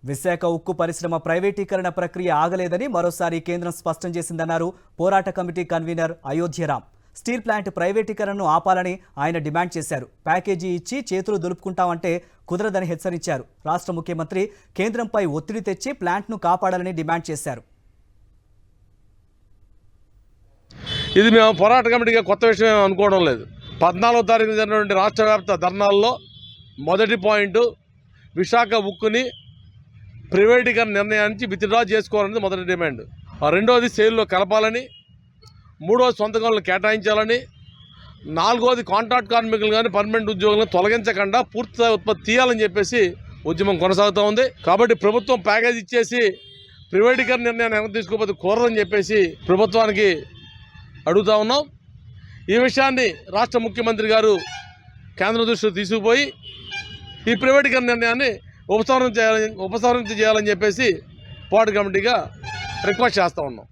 విశాఖ ఉక్కు పరిశ్రమ ప్రైవేటీకరణ ప్రక్రియ ఆగలేదని మరోసారి కేంద్రం స్పష్టం చేసిందన్నారు పోరాట committee convener Ayodhyaram. Steel plant ప్రైవేటీకరణను ఆపాలని ఆయన డిమాండ్ చేశారు. ప్యాకేజీ ఇచ్చి చేతులు దులుపుకుంటామంటే కుదరదని హెచ్చరించారు. రాష్ట్ర ముఖ్యమంత్రి కేంద్రంపై ఒత్తిడి తెచ్చి ప్లాంట్ను కాపాడాలని డిమాండ్ చేశారు. ఇది మేము పోరాట కమిటీగా కొత్త విషయం అనుకోవడం లేదు. 14వ తారీఖున జరిగినటువంటి రాష్ట్ర వ్యాప్త ధర్నాల్లో మొదటి పాయింట్ విశాఖ ఉక్కుని ప్రైవేటీకరణ నిర్ణయానికి విత్డ్రా చేసుకోవాలనేది మొదటి డిమాండ్. రెండవది సేల్లో కలపాలని, మూడవది సొంత గనులు కేటాయించాలని, నాలుగవది కాంట్రాక్ట్ కార్మికులు కానీ పర్మనెంట్ ఉద్యోగులను తొలగించకుండా పూర్తిస్థాయి ఉత్పత్తి తీయాలని చెప్పేసి ఉద్యమం కొనసాగుతూ ఉంది. కాబట్టి ప్రభుత్వం ప్యాకేజ్ ఇచ్చేసి ప్రైవేటీకరణ నిర్ణయాన్ని వెనక్కి తీసుకోకపోతే కూరదని చెప్పేసి ప్రభుత్వానికి అడుగుతూ ఉన్నాం. ఈ విషయాన్ని రాష్ట్ర ముఖ్యమంత్రి గారు కేంద్ర దృష్టికి తీసుకుపోయి ఈ ప్రైవేటీకరణ నిర్ణయాన్ని ఉపసంహరించేయాలని చెప్పేసి పోరాట కమిటీగా రిక్వెస్ట్ చేస్తూ ఉన్నాం.